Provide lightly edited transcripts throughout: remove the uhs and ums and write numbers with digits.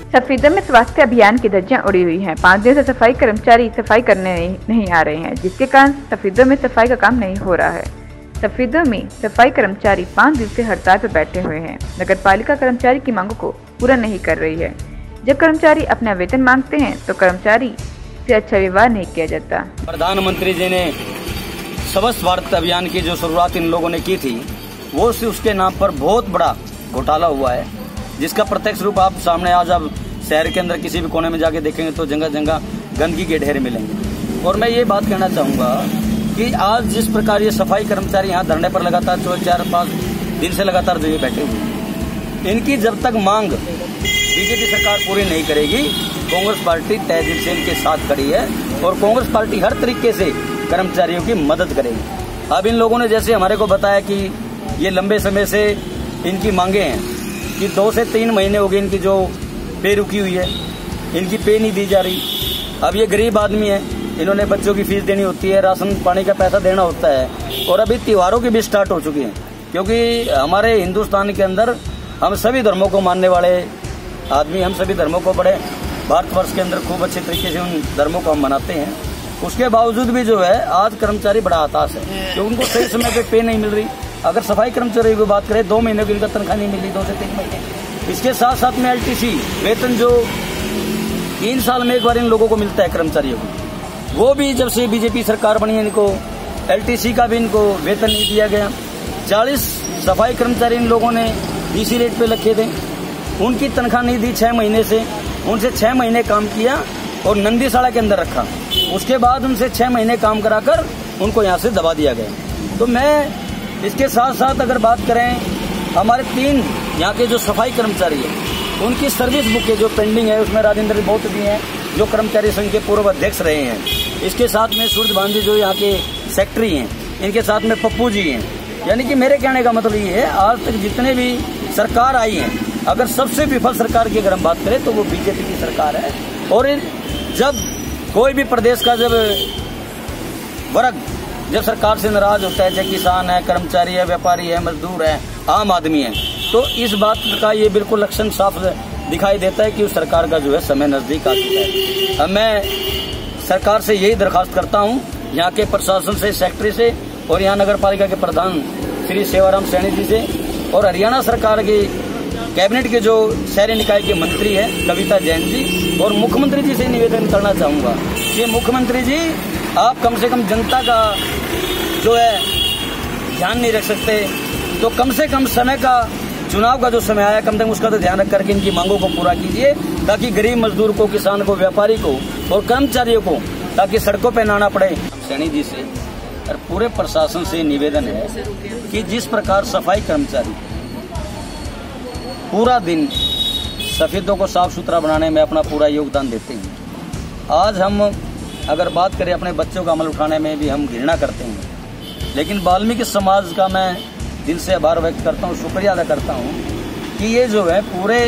सफीदा में स्वास्थ्य अभियान की धज्जियां उड़ी हुई हैं। 5 दिन से सफाई कर्मचारी सफाई करने नहीं आ रहे हैं, जिसके कारण सफीदा में सफाई का काम नहीं हो रहा है। सफीदा में सफाई कर्मचारी 5 दिन से हड़ताल पर बैठे हुए हैं। नगर पालिका कर्मचारी की मांगों को पूरा नहीं कर रही है। जब कर्मचारी अपना वेतन मांगते हैं तो कर्मचारी से अच्छा व्यवहार नहीं किया जाता। प्रधानमंत्री जी ने स्वच्छ भारत अभियान की जो शुरुआत इन लोगों ने की थी, वो उसके नाम पर बहुत बड़ा घोटाला हुआ है, जिसका प्रत्यक्ष रूप आप सामने आज आप शहर के अंदर किसी भी कोने में जाके देखेंगे तो जगह जगह गंदगी के ढेर मिलेंगे। और मैं ये बात कहना चाहूंगा कि आज जिस प्रकार ये सफाई कर्मचारी यहाँ धरने पर लगातार 4-5 दिन से लगातार जो ये बैठे हुए, इनकी जब तक मांग बीजेपी सरकार पूरी नहीं करेगी, कांग्रेस पार्टी तय दिल से इनके साथ खड़ी है और कांग्रेस पार्टी हर तरीके से कर्मचारियों की मदद करेगी। अब इन लोगों ने जैसे हमारे को बताया कि ये लंबे समय से इनकी मांगे हैं कि 2 से 3 महीने हो गए इनकी जो पे रुकी हुई है, इनकी पे नहीं दी जा रही। अब ये गरीब आदमी है, इन्होंने बच्चों की फीस देनी होती है, राशन पानी का पैसा देना होता है और अभी त्योहारों की भी स्टार्ट हो चुकी हैं, क्योंकि हमारे हिंदुस्तान के अंदर हम सभी धर्मों को मानने वाले आदमी, हम सभी धर्मों को बड़े भारतवर्ष के अंदर खूब अच्छे तरीके से उन धर्मों को हम मनाते हैं। उसके बावजूद भी जो है आज कर्मचारी बड़ा हताश है, क्योंकि उनको सही समय पे नहीं मिल रही। अगर सफाई कर्मचारी की बात करें, 2 महीने की इनका तनख्वाह नहीं मिल रही, 2 से 3 महीने। इसके साथ साथ में LTC वेतन जो 3 साल में एक बार इन लोगों को मिलता है कर्मचारियों को, वो भी जब से बीजेपी सरकार बनी है इनको LTC का भी इनको वेतन नहीं दिया गया। 40 सफाई कर्मचारी इन लोगों ने BC रेट पे रखे थे, उनकी तनख्वाह नहीं दी 6 महीने से। उनसे 6 महीने काम किया और नंदीशाला के अंदर रखा, उसके बाद उनसे 6 महीने काम कराकर उनको यहाँ से दबा दिया गया। तो मैं इसके साथ साथ अगर बात करें, हमारे 3 यहाँ के जो सफाई कर्मचारी है उनकी सर्विस बुक के जो पेंडिंग है, उसमें राजेंद्र बोत भी हैं जो कर्मचारी संघ के पूर्व अध्यक्ष रहे हैं। इसके साथ में सूरज भांजी जो यहाँ के सेक्रेटरी हैं, इनके साथ में पप्पू जी हैं। यानी कि मेरे कहने का मतलब ये है, आज तक जितने भी सरकार आई है, अगर सबसे विफल सरकार की अगर हम बात करें तो वो बीजेपी की सरकार है। और जब कोई भी प्रदेश का जब वर्ग जब सरकार से नाराज होता है, चाहे किसान है, कर्मचारी है, व्यापारी है, मजदूर है, आम आदमी है, तो इस बात का ये बिल्कुल लक्षण साफ दिखाई देता है कि उस सरकार का जो है समय नजदीक आ चुका है। अब मैं सरकार से यही दरखास्त करता हूँ, यहाँ के प्रशासन से, सेक्रेटरी से और यहाँ नगर पालिका के प्रधान श्री सेवाराम सैनी जी से और हरियाणा सरकार के कैबिनेट के जो शहरी निकाय के मंत्री है कविता जैन जी और मुख्यमंत्री जी से निवेदन करना चाहूंगा कि मुख्यमंत्री जी आप कम से कम जनता का जो है ध्यान नहीं रख सकते, तो कम से कम समय का चुनाव का जो समय आया, कम से कम उसका तो ध्यान रख करके इनकी मांगों को पूरा कीजिए, ताकि गरीब मजदूर को, किसान को, व्यापारी को और कर्मचारियों को ताकि सड़कों पर ना आना पड़े। सैनी जी से और पूरे प्रशासन से निवेदन है कि जिस प्रकार सफाई कर्मचारी पूरा दिन सफेदों को साफ सुथरा बनाने में अपना पूरा योगदान देते हैं, आज हम अगर बात करें अपने बच्चों का अमल उठाने में भी हम घृणा करते हैं, लेकिन वाल्मीकि समाज का मैं दिल से आभार व्यक्त करता हूँ, शुक्रिया अदा करता हूँ कि ये जो है पूरे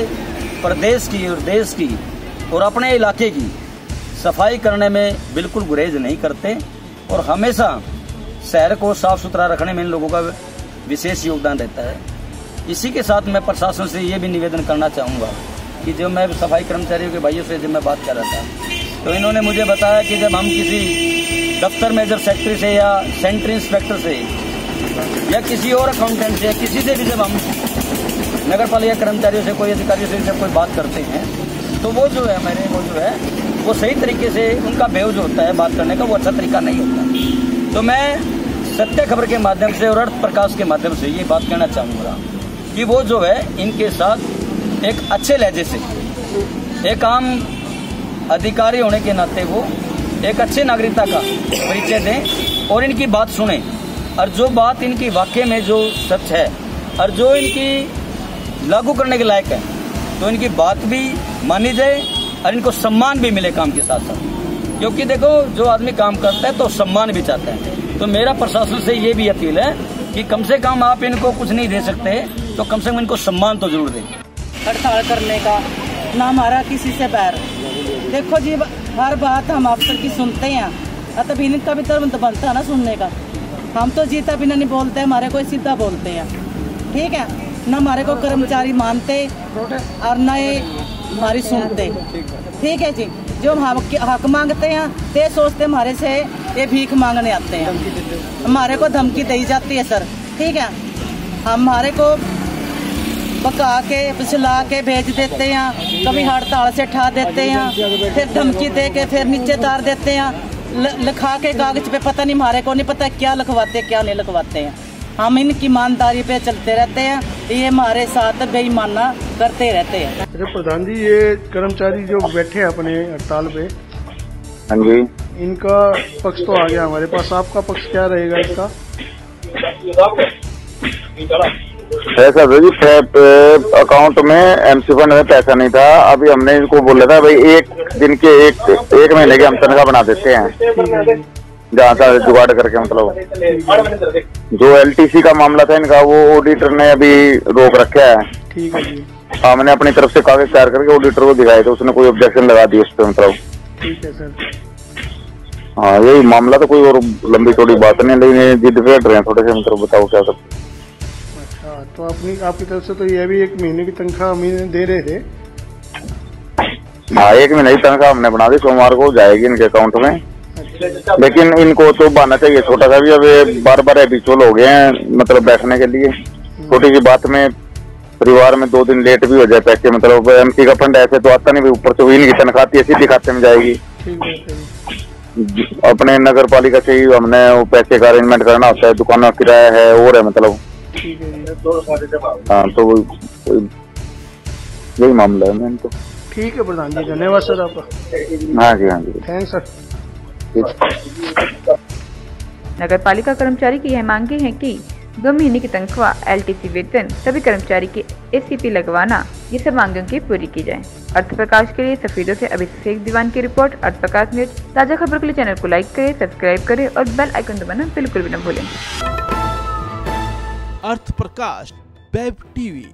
प्रदेश की और देश की और अपने इलाके की सफाई करने में बिल्कुल गुरेज नहीं करते और हमेशा शहर को साफ सुथरा रखने में इन लोगों का विशेष योगदान रहता है। इसी के साथ मैं प्रशासन से ये भी निवेदन करना चाहूँगा कि जो मैं सफाई कर्मचारियों के भाइयों से जब मैं बात कर रहा था, तो इन्होंने मुझे बताया कि जब हम किसी दफ्तर में जब सेक्रेटरी से या सेंट्री इंस्पेक्टर से या किसी और अकाउंटेंट से या किसी से भी जब हम नगर पालिका कर्मचारियों से, कोई अधिकारियों से जब कोई बात करते हैं, तो वो जो है वो सही तरीके से उनका बेव जो होता है बात करने का, वो अच्छा तरीका नहीं होता। तो मैं सत्य खबर के माध्यम से और अर्थ प्रकाश के माध्यम से ये बात कहना चाहूँगा कि वो जो है इनके साथ एक अच्छे लहजे से, एक आम अधिकारी होने के नाते वो एक अच्छे नागरिकता का परिचय दें और इनकी बात सुने, और जो बात इनकी वाकई में जो सच है और जो इनकी लागू करने के लायक है, तो इनकी बात भी मानी जाए और इनको सम्मान भी मिले काम के साथ साथ। क्योंकि देखो, जो आदमी काम करता है तो सम्मान भी चाहता है। तो मेरा प्रशासन से ये भी अपील है कि कम से कम आप इनको कुछ नहीं दे सकते तो कम से कम इनको सम्मान तो जरूर दें। हड़ताल करने का ना हमारा किसी से बैर। देखो जी, हर बात हम अफसर की सुनते हैं, तब इनका भी तो बनता है ना सुनने का। हम तो जीता बिना नहीं बोलते, हमारे को सीधा बोलते हैं, ठीक है ना। हमारे को कर्मचारी मानते और न हमारी सुनते। ठीक है जी, जो हम हक मांगते हैं ते सोचते हमारे से ये भीख मांगने आते हैं, हमारे को धमकी दी जाती है सर। ठीक है, हमारे को बका के पिछला के भेज देते हैं, कभी हड़ताल से ठा देते हैं, फिर धमकी दे के फिर नीचे तार देते हैं, लिखा के कागज पे, पता नहीं हमारे को नहीं पता क्या लिखवाते क्या नहीं लिखवाते हैं। हम इनकी ईमानदारी पे चलते रहते हैं, ये हमारे साथ बेईमाना करते रहते हैं। अच्छा प्रधान जी, ये कर्मचारी जो बैठे हैं अपने हड़ताल पे, हाँ जी, इनका पक्ष तो आ गया हमारे पास, आपका पक्ष क्या रहेगा इसका? ऐसा था जी, अकाउंट में एमसी फंड में पैसा नहीं था। अभी हमने इनको बोला था भाई एक दिन के एक महीने की हम तनख्वाह बना देते हैं, जहाँ था जुगाड़ करके। मतलब जो एलटीसी का मामला था इनका, वो ऑडिटर ने अभी रोक रखा है। ठीक है जी, हमने अपनी तरफ से कागज तैयार करके ऑडिटर को दिखाए थे, उसने कोई ऑब्जेक्शन लगा दी उस पर। मतलब ठीक है सर। हाँ, यही मामला तो कोई और लंबी चौड़ी बात नहीं, लेकिन जिद पे हट रहे हैं थोड़े से। मतलब बताओ क्या सब। अच्छा, तो आपकी तरफ से तो ये भी एक महीने की तनख्वाह हमें दे रहे थे? हाँ, एक महीने की तनख्वाह हमने बना दी, सोमवार को जाएगी इनके अकाउंट में। लेकिन इनको तो बहाना चाहिए छोटा सा भी। अब ये बार हैबिचुअल हो गए हैं मतलब बैठने के लिए। छोटी सी बात में परिवार में 2 दिन लेट भी हो जाए पैसे। मतलब एमसी का फंड ऐसे तो आता नहीं भाई, ऊपर से हुई इनकी तनख्वाह आती है सीधी खाते में जाएगी। अपने नगर पालिका से ही हमने वो पैसे का अरेंजमेंट करना होता है, दुकान का किराया है और है मतलब। हाँ, तो यही मामला है मैम। तो ठीक है प्रधान जी, धन्यवाद सर आपका। हाँ जी, हाँ जी, थैंक्स सर। नगर पालिका कर्मचारी की यह मांगे हैं कि 2 महीने की तनख्वाह, एलटीसी वेतन, सभी कर्मचारी के एसीपी लगवाना, ये सब मांगों की पूरी की जाए। अर्थ प्रकाश के लिए सफेदों से अभिषेक दीवान की रिपोर्ट। अर्थ प्रकाश न्यूज, ताजा खबर के लिए चैनल को लाइक करें, सब्सक्राइब करें और बेल आइकन दबाना बिल्कुल भी न भूलें। अर्थ प्रकाश वेब टीवी।